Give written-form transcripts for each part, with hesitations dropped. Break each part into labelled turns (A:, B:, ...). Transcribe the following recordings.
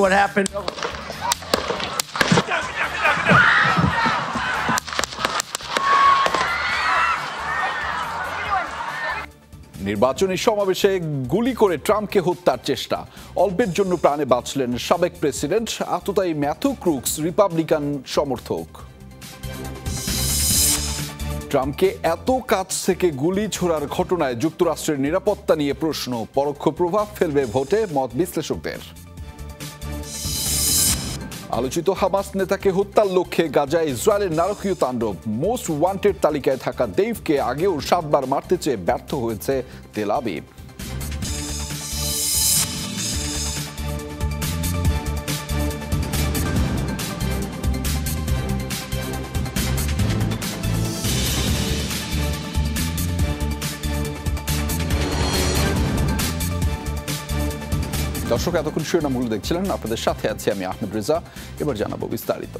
A: what happened.
B: নির্বাচনী সমাবেশে গুলি করে ট্রাম্পকে হত্যার চেষ্টা, অল্পের জন্য প্রাণে বাঁচলেন সাবেক প্রেসিডেন্ট, আততায়ী ম্যাথু ক্রুকস রিপাবলিকান সমর্থক। ট্রাম্পকে এত কাছ থেকে গুলি ছোড়ার ঘটনায় যুক্তরাষ্ট্রের নিরাপত্তা নিয়ে প্রশ্ন, পরোক্ষ প্রভাব ফেলবে ভোটে মত বিশ্লেষকদের। আলোচিত হামাস নেতাকে হত্যার লক্ষ্যে গাজায় ইসরায়েলের নারকীয় তাণ্ডব, মোস্ট ওয়ান্টেড তালিকায় থাকা দেইভকে আগেও 7 বার মারতে চেয়ে ব্যর্থ হয়েছে তেল আবিব। দর্শক, এতক্ষণ শিরোনামগুলো দেখছিলেন, আপনাদের সাথে আছি আমি আহমেদ রেজা। এবার জানাবো বিস্তারিত।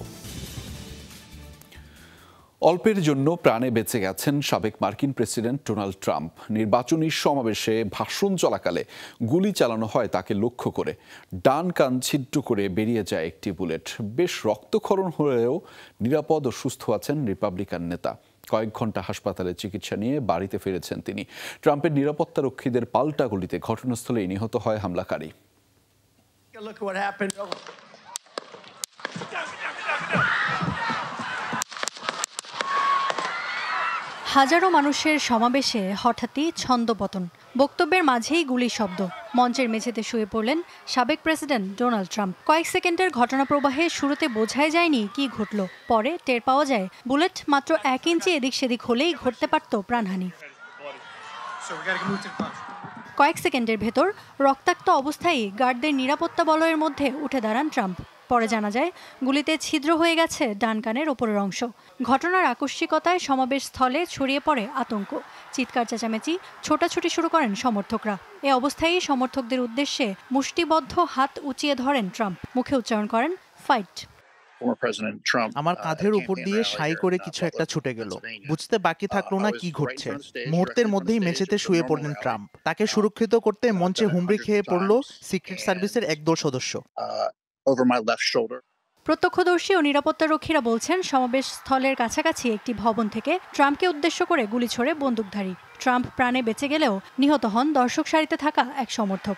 B: অল্পের জন্য প্রাণে বেঁচে গেছেন সাবেক মার্কিন প্রেসিডেন্ট ডোনাল্ড ট্রাম্প। নির্বাচনী সমাবেশে ভাষণ চলাকালে গুলি চালানো হয় তাকে লক্ষ্য করে। ডান কান ছিদ্র করে বেরিয়ে যায় একটি বুলেট। বেশ রক্তক্ষরণ হলেও নিরাপদ ও সুস্থ আছেন রিপাবলিকান নেতা। কয়েক ঘন্টা হাসপাতালে চিকিৎসা নিয়ে বাড়িতে ফিরেছেন তিনি। ট্রাম্পের নিরাপত্তারক্ষীদের পাল্টা গুলিতে ঘটনাস্থলেই নিহত হয় হামলাকারী।
A: Look what happened.
C: হাজারো মানুষের সমাবেশে হঠাৎই ছন্দপতন, বক্তব্যের মাঝেই গুলির শব্দ। মঞ্চের মেঝেতে শুয়ে পড়লেন সাবেক প্রেসিডেন্ট ডোনাল্ড ট্রাম্প। কয়েক সেকেন্ডের ঘটনা প্রবাহে শুরুতে বোঝাই যায়নি কি ঘটল, পরে টের পাওয়া যায় বুলেট মাত্র 1 ইঞ্চি এদিক সেদিক হলেই ঘটতে পারত প্রাণহানি। কয়েক সেকেন্ডের ভেতর রক্তাক্ত অবস্থায় গার্ডদের নিরাপত্তা বলয়ের মধ্যে উঠে দাঁড়ান ট্রাম্প। পরে জানা যায় গুলিতে ছিদ্র হয়ে গেছে ডান কানের ওপরের অংশ। ঘটনার আকস্মিকতায় সমাবেশ স্থলে ছড়িয়ে পড়ে আতঙ্ক। চিৎকার চেঁচামেচি, ছোটাছুটি শুরু করেন সমর্থকরা। এ অবস্থায় সমর্থকদের উদ্দেশ্যে মুষ্টিবদ্ধ হাত উঁচিয়ে ধরেন ট্রাম্প, মুখে উচ্চারণ করেন ফাইট।
D: আমার কাঁধের উপর দিয়ে সাই করে কিছু একটা ছুটে গেল। বুঝতে বাকি থাকলো না কি ঘটছে। মুহূর্তের মধ্যেই মেঝেতে শুয়ে পড়লেন ট্রাম্প। তাকে সুরক্ষিত করতে মঞ্চে হুমড়ি খেয়ে পড়ল সিক্রেট সার্ভিসের একদল সদস্য।
C: প্রত্যক্ষদর্শী ও নিরাপত্তারক্ষীরা বলছেন সমাবেশ স্থলের কাছাকাছি একটি ভবন থেকে ট্রাম্পকে উদ্দেশ্য করে গুলি ছোড়ে বন্দুকধারী। ট্রাম্প প্রাণে বেঁচে গেলেও নিহত হন দর্শক সারিতে থাকা এক সমর্থক।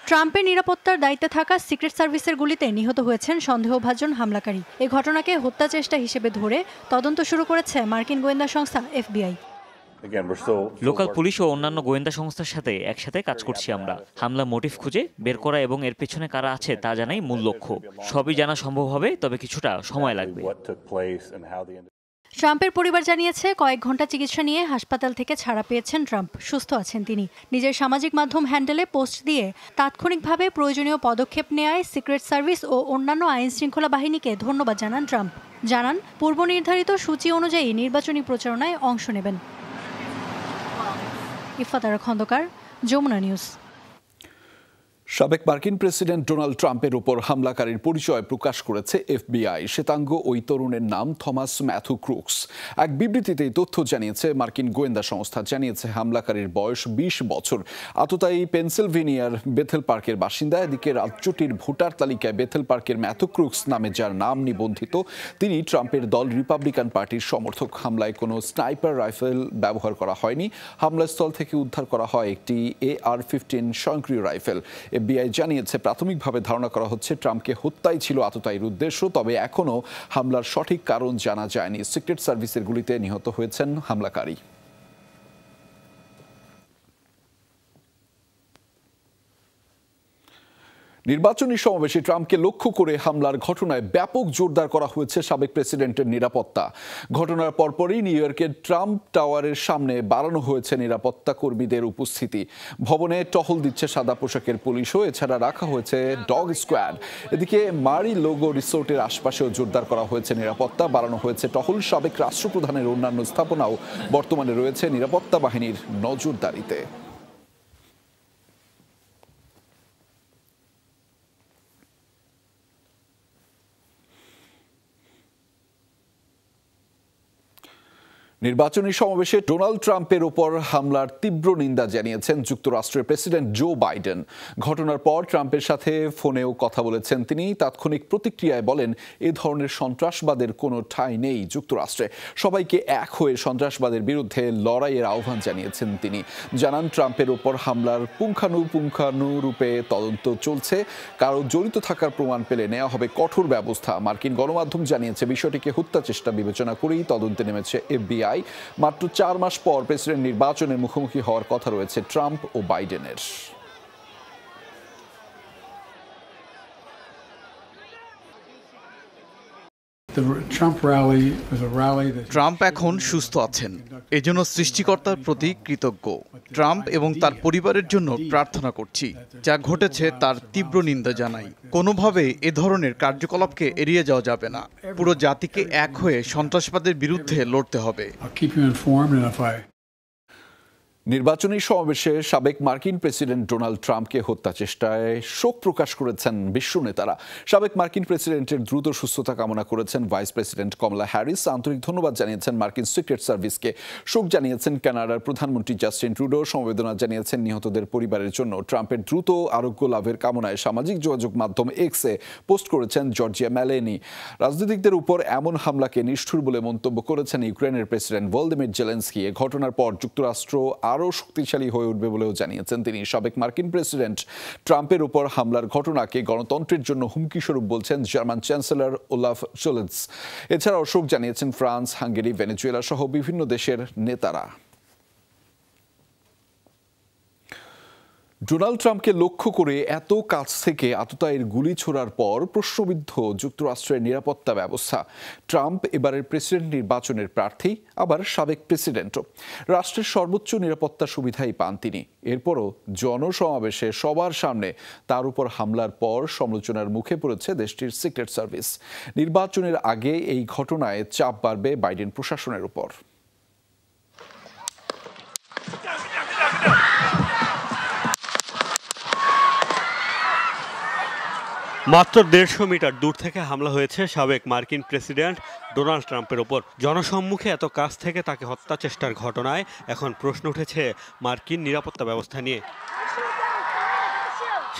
C: ট্রাম্পের নিরাপত্তার দায়িত্বে থাকা সিক্রেট সার্ভিসের গুলিতে নিহত হয়েছেন সন্দেহভাজন হামলাকারী। এ ঘটনাকে হত্যা চেষ্টা হিসেবে ধরে তদন্ত শুরু করেছে মার্কিন গোয়েন্দা সংস্থা FBI।
E: লোকাল পুলিশ ও অন্যান্য গোয়েন্দা সংস্থার সাথে একসাথে কাজ করছি আমরা। হামলা মোটিভ খুঁজে বের করা এবং এর পেছনে কারা আছে তা জানাই মূল লক্ষ্য। সবই জানা সম্ভব হবে, তবে কিছুটা সময় লাগবে।
C: ট্রাম্পের পরিবার জানিয়েছে কয়েক ঘন্টা চিকিৎসা নিয়ে হাসপাতাল থেকে ছাড়া পেয়েছেন ট্রাম্প। সুস্থ আছেন তিনি। নিজের সামাজিক মাধ্যম হ্যান্ডেলে পোস্ট দিয়ে তাৎক্ষণিকভাবে প্রয়োজনীয় পদক্ষেপ নেওয়ায় সিক্রেট সার্ভিস ও অন্যান্য আইন শৃঙ্খলা বাহিনীকে ধন্যবাদ জানান ট্রাম্প। জানান পূর্ব নির্ধারিত সূচি অনুযায়ী নির্বাচনী প্রচারণায় অংশ নেবেন। ইফাতারা খন্দকার, যমুনা নিউজ।
B: সাবেক মার্কিন প্রেসিডেন্ট ডোনাল্ড ট্রাম্পের উপর হামলাকারীর পরিচয় প্রকাশ করেছে FBI। শ্বেতাঙ্গ ওই তরুণের নাম থমাস ম্যাথু ক্রুকস। এক বিবৃতিতে এই তথ্য জানিয়েছে মার্কিন গোয়েন্দা সংস্থা। জানিয়েছে হামলাকারীর বয়স 20 বছর। আততায়ী পেনসিলভেনিয়ার বেথেল পার্কের বাসিন্দা। এদিকে রাজ্যটির ভোটার তালিকায় বেথেল পার্কের ম্যাথু ক্রুকস নামে যার নাম নিবন্ধিত, তিনি ট্রাম্পের দল রিপাবলিকান পার্টির সমর্থক। হামলায় কোনো স্নাইপার রাইফেল ব্যবহার করা হয়নি। হামলাস্থল থেকে উদ্ধার করা হয় একটি AR-15 স্বয়ংক্রিয় রাইফেল। FBI জানিয়েছে প্রাথমিকভাবে ধারণা করা হচ্ছে ট্রাম্পকে হত্যাই ছিল আততায়ীর উদ্দেশ্য, তবে এখনও হামলার সঠিক কারণ জানা যায়নি। সিক্রেট সার্ভিসের গুলিতে নিহত হয়েছেন হামলাকারী। নির্বাচনী সমাবেশে ট্রাম্পকে লক্ষ্য করে হামলার ঘটনায় ব্যাপক জোরদার করা হয়েছে সাবেক প্রেসিডেন্টের নিরাপত্তা। ঘটনার পরপরই নিউ ইয়র্কের ট্রাম্প টাওয়ারের সামনে বাড়ানো হয়েছে নিরাপত্তা কর্মীদের উপস্থিতি। ভবনে টহল দিচ্ছে সাদা পোশাকের পুলিশও। এছাড়া রাখা হয়েছে ডগ স্কোয়াড। এদিকে মারি লোগো রিসোর্টের আশপাশেও জোরদার করা হয়েছে নিরাপত্তা, বাড়ানো হয়েছে টহল। সাবেক রাষ্ট্রপ্রধানের অন্যান্য স্থাপনাও বর্তমানে রয়েছে নিরাপত্তা বাহিনীর নজরদারিতে। নির্বাচনী সমাবেশে ডোনাল্ড ট্রাম্পের ওপর হামলার তীব্র নিন্দা জানিয়েছেন যুক্তরাষ্ট্রের প্রেসিডেন্ট জো বাইডেন। ঘটনার পর ট্রাম্পের সাথে ফোনেও কথা বলেছেন তিনি। তাৎক্ষণিক প্রতিক্রিয়ায় বলেন, এ ধরনের সন্ত্রাসবাদের কোনো ঠাঁই নেই যুক্তরাষ্ট্রে। সবাইকে এক হয়ে সন্ত্রাসবাদের বিরুদ্ধে লড়াইয়ের আহ্বান জানিয়েছেন তিনি। জানান, ট্রাম্পের ওপর হামলার পুঙ্খানুপুঙ্খানুরূপে তদন্ত চলছে। কারো জড়িত থাকার প্রমাণ পেলে নেওয়া হবে কঠোর ব্যবস্থা। মার্কিন গণমাধ্যম জানিয়েছে, বিষয়টিকে হত্যা চেষ্টা বিবেচনা করেই তদন্তে নেমেছে FBI। মাত্র 4 মাস পর প্রেসিডেন্ট নির্বাচনের মুখোমুখি হওয়ার কথা রয়েছে ট্রাম্প ও বাইডেনের।
F: ট্রাম্প এখন সুস্থ আছেন, এজন্য সৃষ্টিকর্তার প্রতি কৃতজ্ঞ। ট্রাম্প এবং তার পরিবারের জন্য প্রার্থনা করছি। যা ঘটেছে তার তীব্র নিন্দা জানাই। কোনোভাবে এ ধরনের কার্যকলাপকে এড়িয়ে যাওয়া যাবে না। পুরো জাতিকে এক হয়ে সন্ত্রাসবাদের বিরুদ্ধে লড়তে হবে।
B: নির্বাচনী সমাবেশে সাবেক মার্কিন প্রেসিডেন্ট ডোনাল্ড ট্রাম্পকে হত্যা চেষ্টায় শোক প্রকাশ করেছেন বিশ্ব নেতারা। সাবেক মার্কিন প্রেসিডেন্টের দ্রুত সুস্থতা কামনা করেছেন ভাইস প্রেসিডেন্ট কমলা হ্যারিস। আন্তরিক ধন্যবাদ জানিয়েছেন মার্কিন সিক্রেট সার্ভিসকে। শোক জানিয়েছেন কানাডার প্রধানমন্ত্রী জাস্টিন ট্রুডো। সমবেদনা জানিয়েছেন নিহতদের পরিবারের জন্য। ট্রাম্পের দ্রুত আরোগ্য লাভের কামনায় সামাজিক যোগাযোগ মাধ্যম এক্সে পোস্ট করেছেন জর্জিয়া মেলেনি। রাজনীতিকদের উপর এমন হামলাকে নিষ্ঠুর বলে মন্তব্য করেছেন ইউক্রেনের প্রেসিডেন্ট ভলোদিমির জেলেনস্কি। এ ঘটনার পর যুক্তরাষ্ট্র আরও শক্তিশালী হয়ে উঠবে বলেও জানিয়েছেন তিনি। সাবেক মার্কিন প্রেসিডেন্ট ট্রাম্পের উপর হামলার ঘটনাকে গণতন্ত্রের জন্য হুমকি স্বরূপ বলছেন জার্মান চ্যান্সেলর ওলাফ শোলজ। এছাড়াও শোক জানিয়েছেন ফ্রান্স, হাঙ্গেরি, ভেনেজুয়েলা সহ বিভিন্ন দেশের নেতারা। ডোনাল্ড ট্রাম্পকে লক্ষ্য করে এত কাছ থেকে আততায়ীর গুলি ছোড়ার পর প্রশ্নবিদ্ধ যুক্তরাষ্ট্রের নিরাপত্তা ব্যবস্থা। ট্রাম্প এবারের প্রেসিডেন্ট নির্বাচনের প্রার্থী, আবার সাবেক প্রেসিডেন্টও। রাষ্ট্রের সর্বোচ্চ নিরাপত্তা সুবিধাই পান তিনি। এরপরও জনসমাবেশে সবার সামনে তার উপর হামলার পর সমালোচনার মুখে পড়েছে দেশটির সিক্রেট সার্ভিস। নির্বাচনের আগে এই ঘটনায় চাপ বাড়বে বাইডেন প্রশাসনের উপর।
G: মাত্র 150 মিটার দূর থেকে হামলা হয়েছে সাবেক মার্কিন প্রেসিডেন্ট ডোনাল্ড ট্রাম্পের ওপর। জনসম্মুখে এত কাছ থেকে তাকে হত্যা চেষ্টার ঘটনায় এখন প্রশ্ন উঠেছে মার্কিন নিরাপত্তা ব্যবস্থা নিয়ে।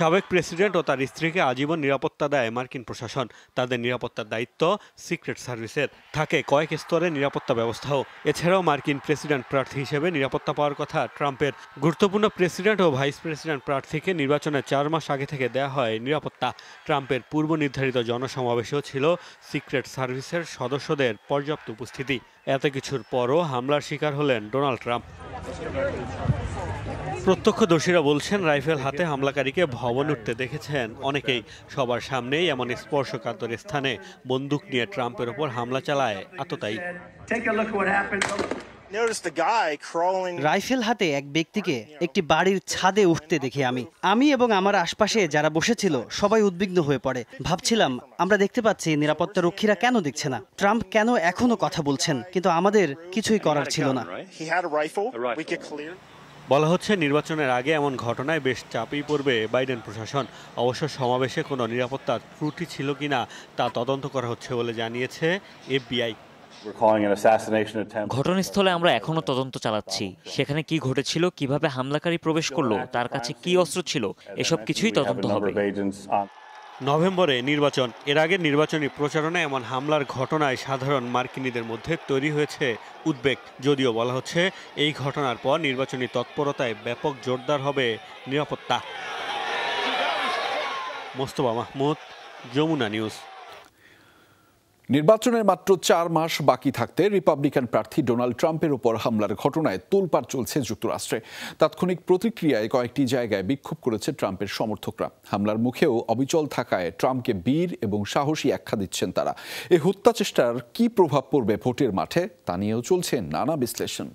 G: সাবেক প্রেসিডেন্ট ও তার স্ত্রীকে আজীবন নিরাপত্তা দেয় মার্কিন প্রশাসন। তাদের নিরাপত্তার দায়িত্ব সিক্রেট সার্ভিসের। থাকে কয়েক স্তরের নিরাপত্তা ব্যবস্থাও। এছাড়াও মার্কিন প্রেসিডেন্ট প্রার্থী হিসেবে নিরাপত্তা পাওয়ার কথা ট্রাম্পের। গুরুত্বপূর্ণ প্রেসিডেন্ট ও ভাইস প্রেসিডেন্ট প্রার্থীকে নির্বাচনের 4 মাস আগে থেকে দেয়া হয় নিরাপত্তা। ট্রাম্পের পূর্ব নির্ধারিত জনসমাবেশেও ছিল সিক্রেট সার্ভিসের সদস্যদের পর্যাপ্ত উপস্থিতি। এত কিছুর পরও হামলার শিকার হলেন ডোনাল্ড ট্রাম্প। প্রত্যক্ষদর্শীরা বলছেন, রাইফেল হাতে হামলাকারীকে ভবন উঠতে দেখেছেন অনেকেই। সবার সামনেই এমন স্পর্শকাতর স্থানে বন্দুক নিয়ে ট্রাম্পের ওপর হামলা চালায় আততায়ী।
H: রাইফেল হাতে এক ব্যক্তিকে একটি বাড়ির ছাদে উঠতে দেখি আমি এবং আমার আশপাশে যারা বসেছিল সবাই উদ্বিগ্ন হয়ে পড়ে। ভাবছিলাম, আমরা দেখতে পাচ্ছি নিরাপত্তা রক্ষীরা কেন দেখছে না? ট্রাম্প কেন এখনো কথা বলছেন? কিন্তু আমাদের কিছুই করার ছিল না।
G: বলা হচ্ছে, নির্বাচনের আগে এমন ঘটনায় বেশ চাপেই পড়বে বাইডেন প্রশাসন। অবশ্য সমাবেশে কোনো নিরাপত্তার ত্রুটি ছিল কিনা তা তদন্ত করা হচ্ছে বলে জানিয়েছে FBI।
E: ঘটনাস্থলে আমরা এখনো তদন্ত চালাচ্ছি। সেখানে কি ঘটেছিল, কিভাবে হামলাকারী প্রবেশ করলো, তার কাছে কি অস্ত্র ছিল, এসব কিছুই তদন্ত হবে।
G: নভেম্বরে নির্বাচন। এর আগে নির্বাচনী প্রচারণায় এমন হামলার ঘটনায় সাধারণ মার্কিনীদের মধ্যে তৈরি হয়েছে উদ্বেগ। যদিও বলা হচ্ছে, এই ঘটনার পর নির্বাচনী তৎপরতায় ব্যাপক জোরদার হবে নিরাপত্তা। মোস্তফা মাহমুদ, যমুনা নিউজ।
B: নির্বাচনের মাত্র 4 মাস বাকি থাকতে রিপাবলিকান প্রার্থী ডোনাল্ড ট্রাম্পের উপর হামলার ঘটনায় তোলপাড় চলছে যুক্তরাষ্ট্রে। তাৎক্ষণিক প্রতিক্রিয়ায় কয়েকটি জায়গায় বিক্ষোভ করেছে ট্রাম্পের সমর্থকরা। হামলার মুখেও অবিচল থাকায় ট্রাম্পকে বীর এবং সাহসী আখ্যা দিচ্ছেন তারা। এই হত্যা চেষ্টার কি প্রভাব পড়বে ভোটের মাঠে, তা নিয়েও চলছে নানা বিশ্লেষণ।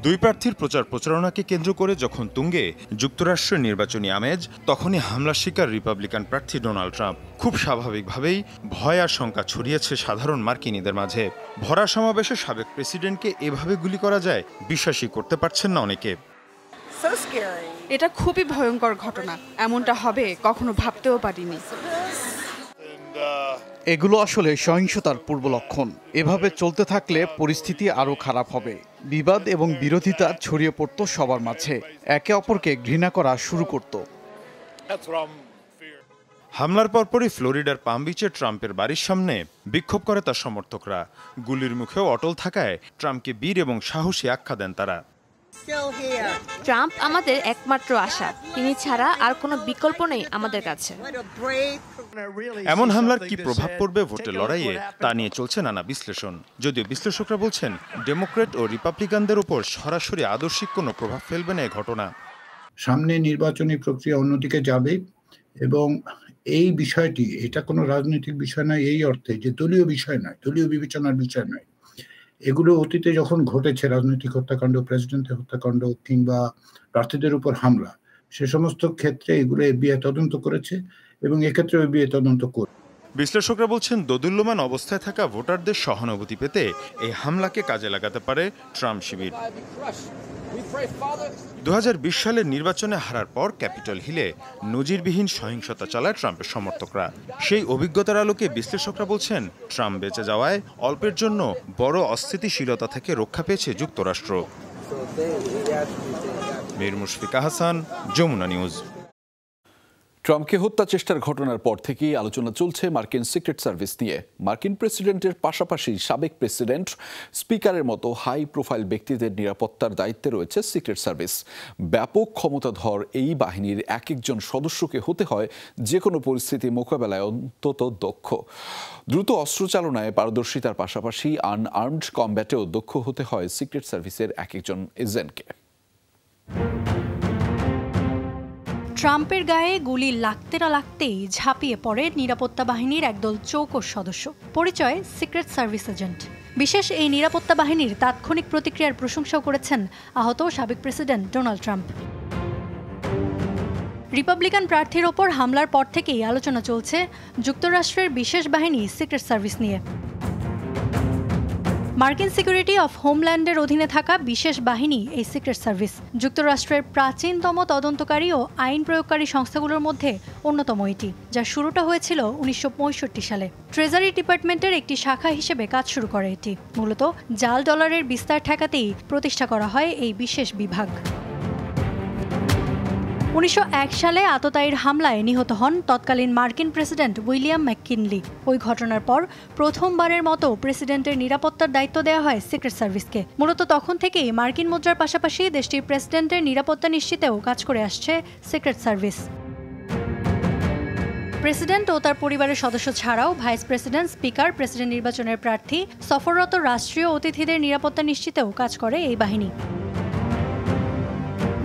I: দুই প্রার্থীর প্রচারণাকে কেন্দ্র করে যখন তুঙ্গে যুক্তরাষ্ট্রের নির্বাচনী আমেজ, তখনই হামলার শিকার রিপাবলিকান প্রার্থী ডোনাল্ড ট্রাম্প। খুব স্বাভাবিকভাবেই ভয় আর শঙ্কা ছড়িয়েছে সাধারণ মার্কিনীদের মাঝে। ভরা সমাবেশে সাবেক প্রেসিডেন্টকে এভাবে গুলি করা যায়, বিশ্বাসই করতে পারছেন না অনেকে।
J: এটা খুবই ভয়ঙ্কর ঘটনা। এমনটা হবে কখনো ভাবতেও পারিনি।
F: এগুলো আসলে সহিংসতার পূর্ব লক্ষণ। এভাবে চলতে থাকলে পরিস্থিতি আরও খারাপ হবে। বিবাদ এবং বিরোধিতা ছড়িয়ে পড়ত সবার মাঝে, একে অপরকে ঘৃণা করা শুরু করত।
I: হামলার পরপরই ফ্লোরিডার পাম বিচে ট্রাম্পের বাড়ির সামনে বিক্ষোভ করে তার সমর্থকরা। গুলির মুখেও অটল থাকায় ট্রাম্পকে বীর এবং সাহসী আখ্যা দেন তারা।
J: ট্রাম্প আমাদের একমাত্র আশা, তিনি ছাড়া আর কোনো বিকল্প নেই আমাদের কাছে।
I: এমন হামলার কি প্রভাব পড়বে ভোটের লড়াইয়ে তা নিয়ে চলছে নানা বিশ্লেষণ। যদিও বিশ্লেষকরা বলছেন ডেমোক্রেট ও রিপাবলিকানদের উপর সরাসরি আদর্শিক কোনো প্রভাব ফেলবে না এই ঘটনা।
K: সামনে নির্বাচনী প্রক্রিয়া অন্যদিকে যাবে এবং এই বিষয়টি, এটা কোনো রাজনৈতিক বিষয় নয় এই অর্থে যে দলীয় বিষয় নয়, দলীয় বিবেচনার বিষয় নয়। এগুলো অতীতে যখন ঘটেছে, রাজনৈতিক হত্যাকাণ্ড, প্রেসিডেন্টের হত্যাকাণ্ড কিংবা প্রার্থীদের উপর হামলা, সে সমস্ত ক্ষেত্রে এগুলো এফবিআই তদন্ত করেছে এবং এক্ষেত্রে এফবিআই তদন্ত করবে।
I: বিশ্লেষকরা বলছেন দোদুল্যমান অবস্থায় থাকা ভোটারদের সহানুভূতি পেতে এই হামলাকে কাজে লাগাতে পারে ট্রাম্প শিবির। 2020 সালের নির্বাচনে হারার পর ক্যাপিটল হিলে নজিরবিহীন সহিংসতা চালায় ট্রাম্পের সমর্থকরা। সেই অভিজ্ঞতার আলোকে বিশ্লেষকরা বলছেন ট্রাম্প বেঁচে যাওয়ায় অল্পের জন্য বড় অস্থিতিশীলতা থেকে রক্ষা পেয়েছে যুক্তরাষ্ট্র। মীর মুশফিকা হাসান, যমুনা নিউজ।
B: ট্রাম্পকে হত্যা চেষ্টার ঘটনার পর থেকেই আলোচনা চলছে মার্কিন সিক্রেট সার্ভিস নিয়ে। মার্কিন প্রেসিডেন্টের পাশাপাশি সাবেক প্রেসিডেন্ট, স্পিকারের মতো হাই প্রোফাইল ব্যক্তিদের নিরাপত্তার দায়িত্বে রয়েছে সিক্রেট সার্ভিস। ব্যাপক ক্ষমতাধর এই বাহিনীর এক একজন সদস্যকে হতে হয় যে কোনো পরিস্থিতি মোকাবেলায় অন্তত দক্ষ। দ্রুত অস্ত্র চালনায় পারদর্শিতার পাশাপাশি আনআর্মড কমব্যাটেও দক্ষ হতে হয় সিক্রেট সার্ভিসের এক একজন এজেন্টকে।
C: ট্রাম্পের গায়ে গুলি লাগতে না লাগতেই ঝাঁপিয়ে পড়ে নিরাপত্তা বাহিনীর একদল চৌকস সদস্য, পরিচয় সিক্রেট সার্ভিস এজেন্ট। বিশেষ এই নিরাপত্তা বাহিনীর তাৎক্ষণিক প্রতিক্রিয়ার প্রশংসাও করেছেন আহত সাবেক প্রেসিডেন্ট ডোনাল্ড ট্রাম্প। রিপাবলিকান প্রার্থীর ওপর হামলার পর থেকেই আলোচনা চলছে যুক্তরাষ্ট্রের বিশেষ বাহিনী সিক্রেট সার্ভিস নিয়ে। মার্কিন সিকিউরিটি অফ হোমল্যান্ডের অধীনে থাকা বিশেষ বাহিনী এই সিক্রেট সার্ভিস যুক্তরাষ্ট্রের প্রাচীনতম তদন্তকারী ও আইন প্রয়োগকারী সংস্থাগুলোর মধ্যে অন্যতম এটি, যার শুরুটা হয়েছিল 1965 সালে। ট্রেজারি ডিপার্টমেন্টের একটি শাখা হিসেবে কাজ শুরু করে এটি। মূলত জাল ডলারের বিস্তার ঠেকাতেই প্রতিষ্ঠা করা হয় এই বিশেষ বিভাগ। 1901 সালে আততায়ীর হামলায় নিহত হন তৎকালীন মার্কিন প্রেসিডেন্ট উইলিয়াম ম্যাককিনলি। ওই ঘটনার পর প্রথমবারের মতো প্রেসিডেন্টের নিরাপত্তার দায়িত্ব দেওয়া হয় সিক্রেট সার্ভিসকে। মূলত তখন থেকেই মার্কিন মুদ্রার পাশাপাশি দেশটির প্রেসিডেন্টের নিরাপত্তা নিশ্চিতেও কাজ করে আসছে সিক্রেট সার্ভিস। প্রেসিডেন্ট ও তার পরিবারের সদস্য ছাড়াও ভাইস প্রেসিডেন্ট, স্পিকার, প্রেসিডেন্ট নির্বাচনের প্রার্থী, সফররত রাষ্ট্রীয় অতিথিদের নিরাপত্তা নিশ্চিতেও কাজ করে এই বাহিনী।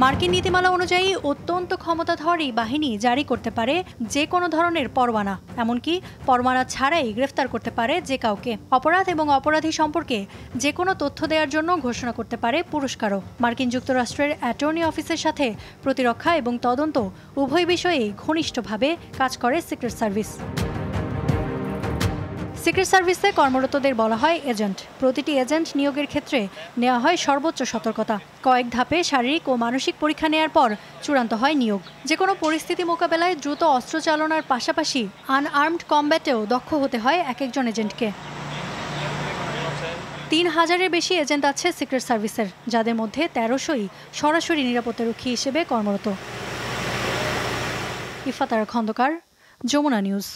C: মার্কিন নীতিমালা অনুযায়ী অত্যন্ত ক্ষমতাধর এই বাহিনী জারি করতে পারে যে কোনো ধরনের পরোয়ানা, এমনকি পরোয়ানা ছাড়াই গ্রেফতার করতে পারে যে কাউকে। অপরাধ এবং অপরাধী সম্পর্কে যে কোনো তথ্য দেওয়ার জন্য ঘোষণা করতে পারে পুরস্কারও। মার্কিন যুক্তরাষ্ট্রের অ্যাটর্নি অফিসের সাথে প্রতিরক্ষা এবং তদন্ত উভয় বিষয়েই ঘনিষ্ঠভাবে কাজ করে সিক্রেট সার্ভিস। সিক্রেট সার্ভিসে কর্মরতদের বলা হয় এজেন্ট। প্রতিটি এজেন্ট নিয়োগের ক্ষেত্রে নেওয়া হয় সর্বোচ্চ সতর্কতা। কয়েক ধাপে শারীরিক ও মানসিক পরীক্ষা নেওয়ার পর চূড়ান্ত হয় নিয়োগ। যে কোনো পরিস্থিতি মোকাবেলায় দ্রুত অস্ত্র চালনার পাশাপাশি আনআর্মড কমব্যাটেও দক্ষ হতে হয় এক একজন এজেন্টকে। 3000-এর বেশি এজেন্ট আছে সিক্রেট সার্ভিসের, যাদের মধ্যে 1300ই সরাসরি নিরাপত্তারক্ষী হিসেবে কর্মরত। ইফাতার খন্দকার, যমুনা নিউজ।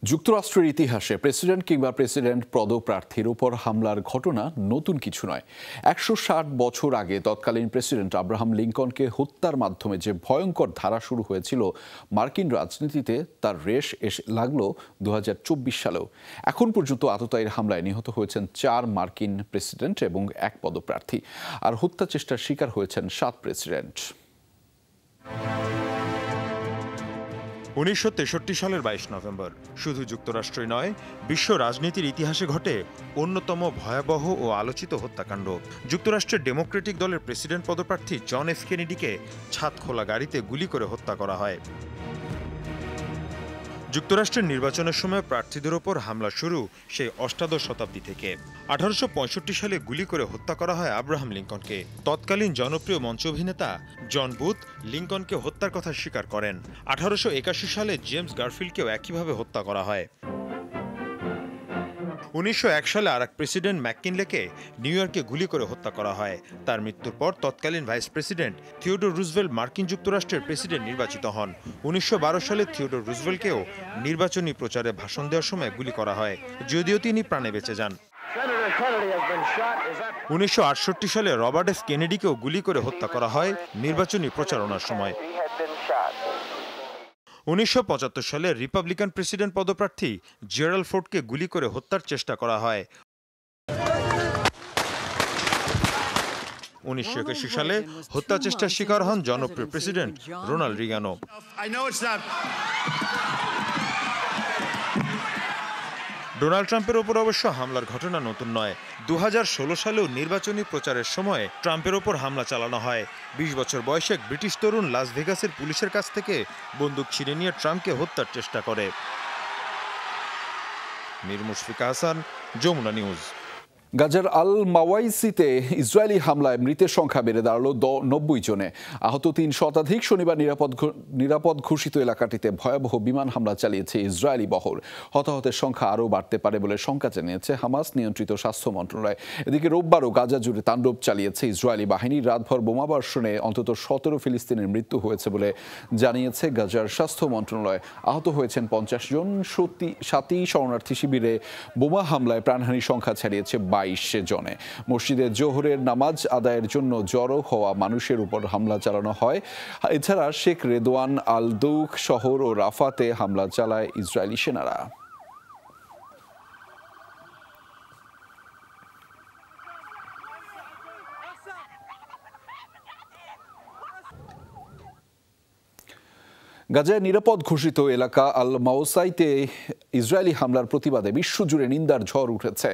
B: যুক্তরাষ্ট্রের ইতিহাসে প্রেসিডেন্ট কিংবা প্রেসিডেন্ট পদপ্রার্থীর উপর হামলার ঘটনা নতুন কিছু নয়। 160 বছর আগে তৎকালীন প্রেসিডেন্ট আব্রাহাম লিঙ্কনকে হত্যার মাধ্যমে যে ভয়ঙ্কর ধারা শুরু হয়েছিল মার্কিন রাজনীতিতে, তার রেশ এসে লাগলো 2024 সালেও। এখন পর্যন্ত আততায়ীর হামলায় নিহত হয়েছেন 4 মার্কিন প্রেসিডেন্ট এবং 1 পদপ্রার্থী, আর হত্যা চেষ্টার শিকার হয়েছেন 7 প্রেসিডেন্ট।
I: 1963 সালের 22 নভেম্বর শুধু যুক্তরাষ্ট্রই নয়, বিশ্ব রাজনীতির ইতিহাসে ঘটে অন্যতম ভয়াবহ ও আলোচিত হত্যাকাণ্ড। যুক্তরাষ্ট্রের ডেমোক্রেটিক দলের প্রেসিডেন্ট পদপ্রার্থী জন এফ কেনেডিকে ছাদ খোলা গাড়িতে গুলি করে হত্যা করা হয়। যুক্তরাষ্ট্রের নির্বাচনের সময় প্রার্থীদের ওপর হামলা শুরু সেই অষ্টাদশ শতাব্দী থেকে। 1865 সালে গুলি করে হত্যা করা হয় আব্রাহাম লিঙ্কনকে। তৎকালীন জনপ্রিয় মঞ্চ অভিনেতা জন বুথ লিঙ্কনকে হত্যার কথা স্বীকার করেন। 1881 সালে জেমস গারফিল্ডকেও একইভাবে হত্যা করা হয়। 1901 সালে আরেক প্রেসিডেন্ট ম্যাককিনলেকে নিউ ইয়র্কে গুলি করে হত্যা করা হয়। তার মৃত্যুর পর তৎকালীন ভাইস প্রেসিডেন্ট থিওডোর রুজভেল্ট মার্কিন যুক্তরাষ্ট্রের প্রেসিডেন্ট নির্বাচিত হন। 1912 সালে থিওডোর রুজভেল্টকেও নির্বাচনী প্রচারে ভাষণ দেওয়ার সময় গুলি করা হয়, যদিও তিনি প্রাণে বেঁচে যান। 1968 সালে রবার্ট এফ কেনেডিকেও গুলি করে হত্যা করা হয় নির্বাচনী প্রচারণার সময়। 1975 সালে রিপাবলিকান প্রেসিডেন্ট পদপ্রার্থী জেরাল্ড ফোর্ডকে গুলি করে হত্যার চেষ্টা করা হয়। 1981 সালে হত্যা চেষ্টার শিকার হন জনপ্রিয় প্রেসিডেন্ট রোনাল্ড রিগানও। ডোনাল্ড ট্রাম্পের ওপর অবশ্য হামলার ঘটনা নতুন নয়। 2016 সালেও নির্বাচনী প্রচারের সময় ট্রাম্পের ওপর হামলা চালানো হয়। 20 বছর বয়সে এক ব্রিটিশ তরুণ লাস ভেগাসের পুলিশের কাছ থেকে বন্দুক ছিনে নিয়ে ট্রাম্পকে হত্যার চেষ্টা করে। মীর মুশফিকা হাসান, যমুনা নিউজ।
B: গাজার আল মাওয়াইসিতে ইসরায়েলি হামলায় মৃতের সংখ্যা বেড়ে দাঁড়ালো 90 জনে। আহত 3 শতাধিক। শনিবার নিরাপদ ঘোষিত এলাকাটিতে ভয়াবহ বিমান হামলা চালিয়েছে ইসরায়েলি বহর। হতাহতের সংখ্যা আরও বাড়তে পারে বলে শঙ্কা জানিয়েছে হামাস নিয়ন্ত্রিত স্বাস্থ্য মন্ত্রণালয়। এদিকে রোববারও গাজা জুড়ে তাণ্ডব চালিয়েছে ইসরায়েলি বাহিনী। রাতভর বোমাবর্ষণে অন্তত 17 ফিলিস্তিনের মৃত্যু হয়েছে বলে জানিয়েছে গাজার স্বাস্থ্য মন্ত্রণালয়। আহত হয়েছেন 50 জন। 7টি শরণার্থী শিবিরে বোমা হামলায় প্রাণহানির সংখ্যা ছাড়িয়েছে 22 জনে। মসজিদে জোহরের নামাজ আদায়ের জন্য জড়ো হওয়া মানুষের উপর হামলা চালানো হয়। এছাড়া শেখ রেদওয়ান আল দৌখ শহর ও রাফাতে হামলা চালায় ইসরায়েলি সেনারা। গাজায় নিরাপদ ঘোষিত এলাকা আল মাওসাইতে ইসরায়েলি হামলার প্রতিবাদে বিশ্বজুড়ে নিন্দার ঝড় উঠেছে।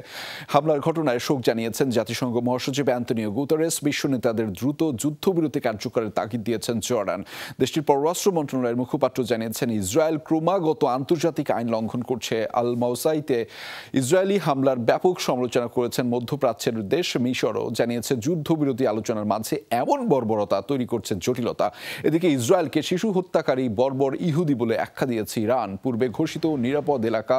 B: হামলার ঘটনায় শোক জানিয়েছেন জাতিসংঘ মহাসচিব অ্যান্তনিও গুতেরেস। বিশ্ব নেতাদের দ্রুত যুদ্ধবিরতি কার্যকরের তাগিদ দিয়েছেন জর্ডান। দেশটির পররাষ্ট্র মন্ত্রণালয়ের মুখপাত্র জানিয়েছেন ইসরায়েল ক্রমাগত আন্তর্জাতিক আইন লঙ্ঘন করছে। আল মাওসাইতে ইসরায়েলি হামলার ব্যাপক সমালোচনা করেছেন মধ্যপ্রাচ্যের দেশ মিশরও। জানিয়েছে যুদ্ধবিরতি আলোচনার মাঝে এমন বর্বরতা তৈরি করছে জটিলতা। এদিকে ইসরায়েলকে শিশু হত্যাকারী বর্বর ইহুদি বলে আখ্যা দিয়েছে ইরান। পূর্বে ঘোষিত নিরাপদ এলাকা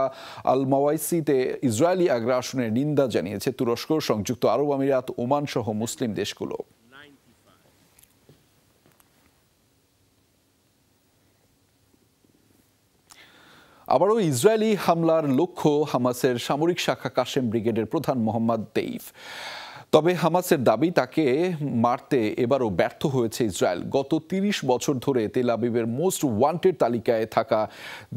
B: আল মাওয়াইসিতে ইসরায়েলি আগ্রাসনের নিন্দা জানিয়েছে তুরস্ক, সংযুক্ত আরব আমিরাত, ওমান সহ মুসলিম দেশগুলো। আবারও ইসরায়েলি হামলার লক্ষ্য হামাসের সামরিক শাখা কাশেম ব্রিগেডের প্রধান মোহাম্মদ দেইফ। তবে হামাসের দাবি তাকে মারতে এবারও ব্যর্থ হয়েছে ইসরায়েল। গত 30 বছর ধরে তেল আবিবের মোস্ট ওয়ান্টেড তালিকায় থাকা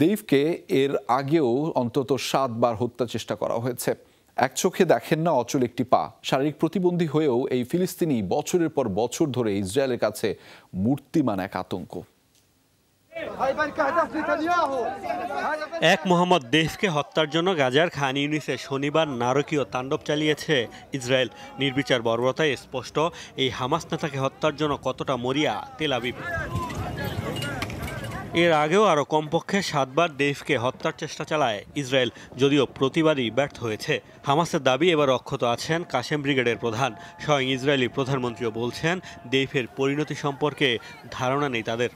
B: দেইফকে এর আগেও অন্তত 7 বার হত্যা চেষ্টা করা হয়েছে। এক চোখে দেখেন না অচল একটি পা। শারীরিক প্রতিবন্ধী হয়েও এই ফিলিস্তিনি বছরের পর বছর ধরে ইসরায়েলের কাছে মূর্তিমান এক আতঙ্ক।
G: এক মোহাম্মদ দেইফকে হত্যার জন্য গাজার খান ইউনিসে শনিবার নারকীয় তাণ্ডব চালিয়েছে ইসরায়েল। নির্বিচার বর্বরতায় স্পষ্ট এই হামাস নেতাকে হত্যার জন্য কতটা মরিয়া তেল আবিব। এর আগেও আরও কমপক্ষে 7 বার দেইফকে হত্যার চেষ্টা চালায় ইসরায়েল, যদিও প্রতিবারই ব্যর্থ হয়েছে। হামাসের দাবি এবার অক্ষত আছেন কাশেম ব্রিগেডের প্রধান। স্বয়ং ইসরায়েলি প্রধানমন্ত্রীও বলছেন দেইফের পরিণতি সম্পর্কে ধারণা নেই তাদের।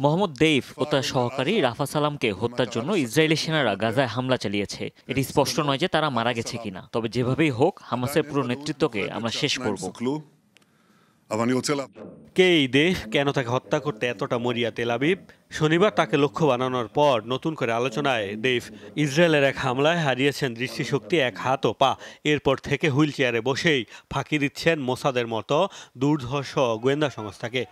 E: মোহাম্মদ দেইফ ও তার সহকারী রাফা সালামকে হত্যার জন্য ইসরায়েলি সেনারা গাজায় হামলা চালিয়েছে। এটি স্পষ্ট নয় যে তারা মারা গেছে কিনা, তবে যেভাবেই হোক হামাসের পুরো নেতৃত্বকে আমরা শেষ করব।
G: কে এই দেইফ, কেন তাকে হত্যা করতে এতটা মরিয়া তেল আবিব? শনিবার তাকে লক্ষ্য বানানোর পর নতুন করে আলোচনায় দেইফ। ইসরায়েলের এক হামলায় হারিয়েছেন দৃষ্টিশক্তি, এক হাত ও পা। এরপর থেকে হুইল চেয়ারে বসেই ফাঁকি দিচ্ছেন মোসাদের মতো দুর্ধর্ষ গোয়েন্দা সংস্থাকে।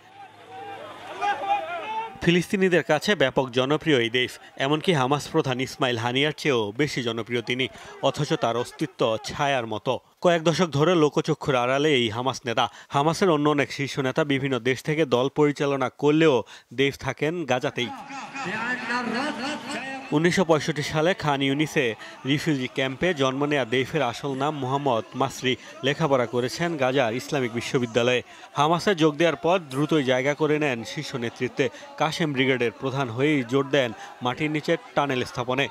G: ফিলিস্তিনিদের কাছে ব্যাপক জনপ্রিয় এই দেইফ, এমনকি হামাস প্রধান ইসমাইল হানিয়ার চেয়েও বেশি জনপ্রিয় তিনি। অথচ তার অস্তিত্ব ছায়ার মতো। কয়েক দশক ধরে লোকচক্ষুর আড়ালে এই হামাস নেতা। হামাসের অন্য অনেক শীর্ষ নেতা বিভিন্ন দেশ থেকে দল পরিচালনা করলেও দেইফ থাকেন গাজাতেই। 1965 সালে খান ইউনিসে রিফিউজি ক্যাম্পে জন্ম নেয়া দেইফের আসল নাম মোহাম্মদ মাসরি। লেখাপড়া করেছেন গাজার ইসলামিক বিশ্ববিদ্যালয়ে। হামাসে যোগ দেওয়ার পর দ্রুতই জায়গা করে নেন শীর্ষ নেতৃত্বে। কাশেম ব্রিগেডের প্রধান হয়েই জোর দেন মাটির নিচে টানেল স্থাপনে।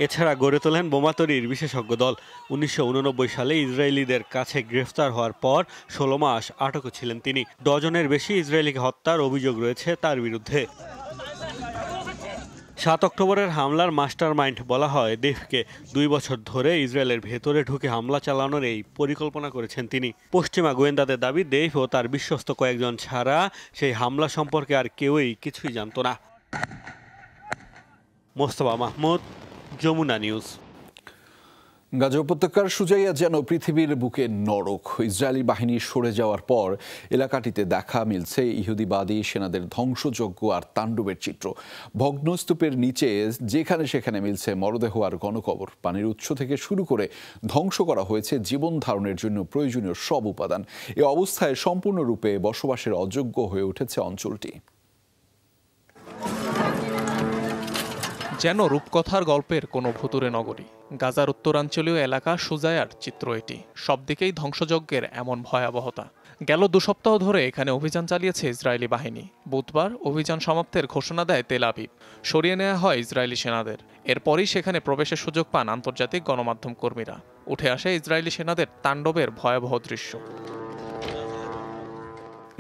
G: এছাড়া গড়ে তোলেন বোমা তৈরির বিশেষজ্ঞ দল। 1989 সালে ইসরায়েলিদের কাছে গ্রেফতার হওয়ার পর 16 মাস আটকে ছিলেন তিনি। ডজনের বেশি ইসরায়েলিকে হত্যার অভিযোগ রয়েছে তার বিরুদ্ধে। 7 অক্টোবরের হামলার মাস্টারমাইন্ড বলা হয় দেইফকে। 2 বছর ধরে ইসরায়েলের ভেতরে ঢুকে হামলা চালানোর এই পরিকল্পনা করেছেন তিনি। পশ্চিমা গোয়েন্দাদের দাবি দেইফ ও তার বিশ্বস্ত কয়েকজন ছাড়া সেই হামলা সম্পর্কে আর কেউই কিছুই জানত না। মোস্তফা মাহমুদ, যমুনা নিউজ।
B: গাজা উপত্যকার সুজাইয়া যেন পৃথিবীর বুকে নরক। ইসরায়েলি বাহিনী সরে যাওয়ার পর এলাকাটিতে দেখা মিলছে ইহুদিবাদী সেনাদের ধ্বংসযজ্ঞ আর তাণ্ডবের চিত্র। ভগ্নস্তূপের নিচে যেখানে সেখানে মিলছে মরদেহ আর গণকবর। পানির উৎস থেকে শুরু করে ধ্বংস করা হয়েছে জীবন ধারণের জন্য প্রয়োজনীয় সব উপাদান। এ অবস্থায় সম্পূর্ণরূপে বসবাসের অযোগ্য হয়ে উঠেছে অঞ্চলটি।
L: যেন রূপকথার গল্পের কোনো ভুতুরে নগরী। গাজার উত্তরাঞ্চলীয় এলাকা সুজায়ার চিত্র এটি। সব দিকেই ধ্বংসযজ্ঞের এমন ভয়াবহতা। গেল 2 সপ্তাহ ধরে এখানে অভিযান চালিয়েছে ইসরায়েলি বাহিনী। বুধবার অভিযান সমাপ্তের ঘোষণা দেয় তেল আবিব। সরিয়ে নেওয়া হয় ইসরায়েলি সেনাদের। এরপরই সেখানে প্রবেশের সুযোগ পান আন্তর্জাতিক গণমাধ্যম কর্মীরা। উঠে আসে ইসরায়েলি সেনাদের তাণ্ডবের ভয়াবহ দৃশ্য।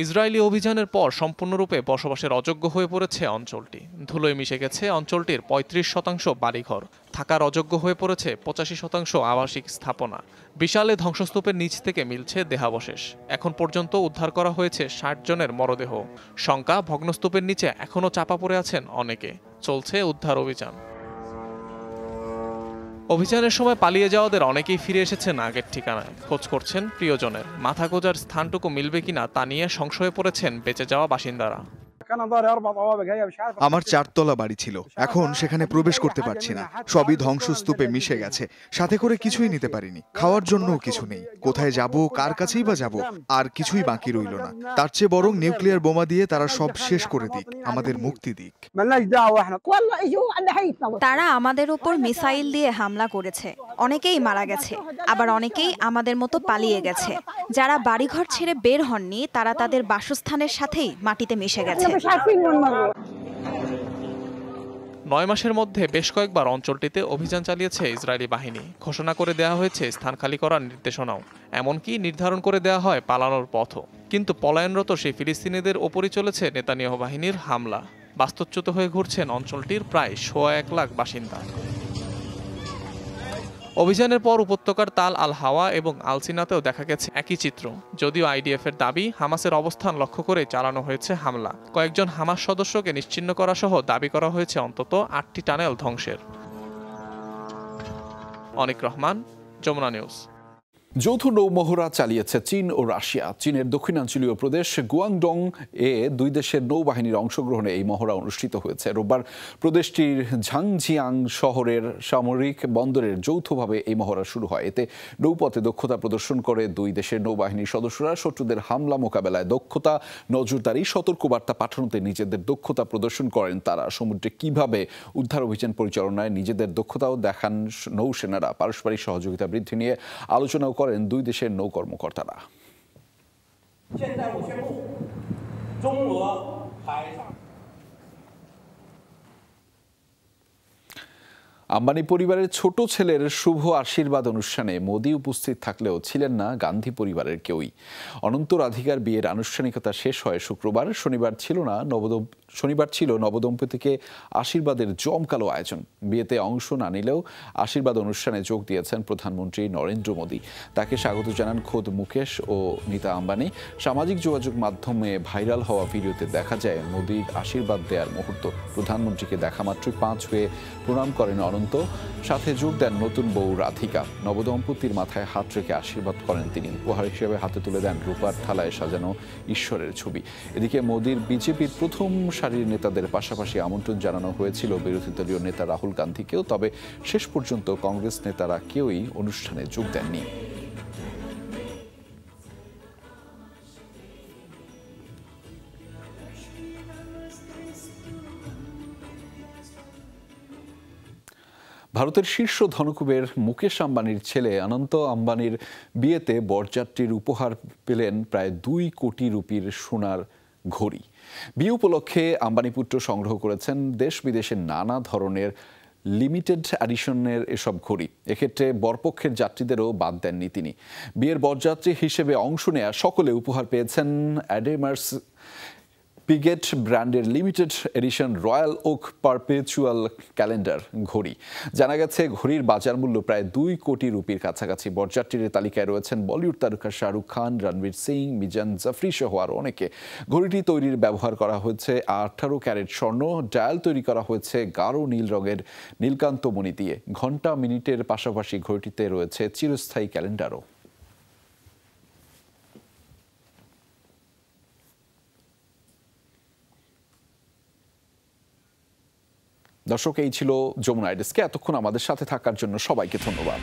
L: ইসরায়েলি অভিযানের পর সম্পূর্ণরূপে বসবাসের অযোগ্য হয়ে পড়েছে অঞ্চলটি। ধুলোয় মিশে গেছে অঞ্চলটির 35% বাড়িঘর। থাকার অযোগ্য হয়ে পড়েছে 85% আবাসিক স্থাপনা। বিশাল ধ্বংসস্তূপের নিচ থেকে মিলছে দেহাবশেষ। এখন পর্যন্ত উদ্ধার করা হয়েছে 60 জনের মরদেহ। শঙ্কা, ভগ্নস্তূপের নিচে এখনও চাপা পড়ে আছেন অনেকে। চলছে উদ্ধার অভিযান। অভিযানের সময় পালিয়ে যাওয়াদের অনেকেই ফিরে এসেছেন আগের ঠিকানায়। খোঁজ করছেন প্রিয়জনের। মাথা গোঁজার স্থানটুকু মিলবে কিনা তা নিয়ে সংশয়ে পড়েছেন বেঁচে যাওয়া বাসিন্দারা।
M: আমার 4 তলা বাড়ি ছিল, এখন সেখানে প্রবেশ করতে পারছি না। সবই ধ্বংসস্তূপে মিশে গেছে। সাথে করে কিছুই নিতে পারিনি। খাওয়ার জন্যও কিছু নেই। কোথায় যাব, কার কাছেই বা যাব? আর কিছুই বাকি রইল না। তার চেয়ে বরং নিউক্লিয়ার বোমা দিয়ে তারা সব শেষ করে দিক, আমাদের মুক্তি দিক।
N: তারা আমাদের উপর মিসাইল দিয়ে হামলা করেছে। অনেকেই মারা গেছে, আবার অনেকেই আমাদের মতো পালিয়ে গেছে। যারা বাড়িঘর ছেড়ে বের হননি তারা তাদের বাসস্থানের সাথেই মাটিতে মিশে গেছে।
L: 9 মাসের মধ্যে বেশ কয়েকবার অঞ্চলটিতে অভিযান চালিয়েছে ইসরায়েলি বাহিনী। ঘোষণা করে দেওয়া হয়েছে স্থান খালি করার নির্দেশনাও। এমনকি নির্ধারণ করে দেওয়া হয় পালানোর পথও। কিন্তু পলায়নরত সেই ফিলিস্তিনিদের ওপরই চলেছে নেতানিয়াহু বাহিনীর হামলা। বাস্তুচ্যুত হয়ে ঘুরছেন অঞ্চলটির প্রায় 1.25 লাখ বাসিন্দা। অভিযানের পর উপত্যকার তাল আল হাওয়া এবং আলসিনাতেও দেখা গেছে একই চিত্র। যদিও আইডিএফের দাবি হামাসের অবস্থান লক্ষ্য করে চালানো হয়েছে হামলা। কয়েকজন হামাস সদস্যকে নিশ্চিহ্ন করা সহ দাবি করা হয়েছে অন্তত 8টি টানেল ধ্বংসের। অনিক রহমান, যমুনা নিউজ।
B: যৌথ নৌমহড়া চালিয়েছে চীন ও রাশিয়া। চীনের দক্ষিণাঞ্চলীয় প্রদেশ গুয়াংডং এ 2 দেশের নৌবাহিনীর অংশগ্রহণে এই মহড়া অনুষ্ঠিত হয়েছে। রোববার প্রদেশটির ঝাংজিয়াং শহরের সামরিক বন্দরের যৌথভাবে এই মহড়া শুরু হয়। এতে নৌপথে দক্ষতা প্রদর্শন করে 2 দেশের নৌবাহিনীর সদস্যরা শত্রুদের হামলা মোকাবেলায় দক্ষতা, নজরদারি, সতর্কবার্তা পাঠানোতে নিজেদের দক্ষতা প্রদর্শন করেন তারা। সমুদ্রে কিভাবে উদ্ধার অভিযান পরিচালনায় নিজেদের দক্ষতাও দেখান নৌসেনারা। পারস্পরিক সহযোগিতা বৃদ্ধি নিয়ে আলোচনাও করেন 2 দেশের নৌ কর্মকর্তারা। আম্বানি পরিবারের ছোট ছেলের শুভ আশীর্বাদ অনুষ্ঠানে মোদি উপস্থিত থাকলেও ছিলেন না গান্ধী পরিবারের কেউই। অনন্ত রাধিকার বিয়ের আনুষ্ঠানিকতা শেষ হয় শুক্রবার। শনিবার ছিল নবদম্পতিকে আশীর্বাদের জমকালো আয়োজন। বিয়েতে অংশ না নিলেও আশীর্বাদ অনুষ্ঠানে যোগ দিয়েছেন প্রধানমন্ত্রী নরেন্দ্র মোদি। তাকে স্বাগত জানান খোদ মুকেশ ও নীতা আম্বানি। সামাজিক যোগাযোগ মাধ্যমে ভাইরাল হওয়া ভিডিওতে দেখা যায় মোদির আশীর্বাদ দেওয়ার মুহূর্ত। প্রধানমন্ত্রীকে দেখা মাত্রই 5 হয়ে প্রণাম করেন অনন্ত। সাথে যোগ দেন নতুন বউ রাধিকা। নবদম্পতির মাথায় হাত রেখে আশীর্বাদ করেন তিনি। উপহার হিসেবে হাতে তুলে দেন রূপার থালায় সাজানো ঈশ্বরের ছবি। এদিকে মোদির বিজেপির প্রথম সারির নেতাদের পাশাপাশি আমন্ত্রণ জানানো হয়েছিল বিরোধী দলীয় নেতা রাহুল গান্ধীকেও। তবে শেষ পর্যন্ত কংগ্রেস নেতারা কেউই অনুষ্ঠানে যোগ দেননি। ভারতের শীর্ষ ধনকুবের মুকেশ আম্বানির ছেলে অনন্ত আম্বানির বিয়েতে বরযাত্রীর উপহার পেলেন প্রায় 2 কোটি রুপির সোনার ঘড়ি। বিয়ে উপলক্ষে আম্বানি পুত্র সংগ্রহ করেছেন দেশ বিদেশের নানা ধরনের লিমিটেড এডিশনের এসব ঘড়ি। এক্ষেত্রে বরপক্ষের যাত্রীদেরও বাদ দেননি তিনি। বিয়ের বরযাত্রী হিসেবে অংশ নেয়া সকলে উপহার পেয়েছেন অ্যাডেমার্স পিগেট ব্র্যান্ডের limited edition Royal Oak perpetual calendar ঘড়ি। জানা গেছে ঘড়ির বাজার মূল্য প্রায় 2 কোটি রুপির কাছাকাছি। বরযাত্রীর তালিকায় রয়েছেন বলিউড তারকা শাহরুখ খান, রণবীর সিং, মিজান জাফরি সহ আরও অনেকে। ঘড়িটি তৈরির ব্যবহার করা হয়েছে 18 ক্যারেট স্বর্ণ। ডায়াল তৈরি করা হয়েছে গাঢ় নীল রঙের নীলকান্ত মণি দিয়ে। ঘন্টা মিনিটের পাশাপাশি ঘড়িটিতে রয়েছে চিরস্থায়ী ক্যালেন্ডারও। দর্শক, এই ছিল যমুনা ডেস্কে। এতক্ষণ আমাদের সাথে থাকার জন্য সবাইকে ধন্যবাদ।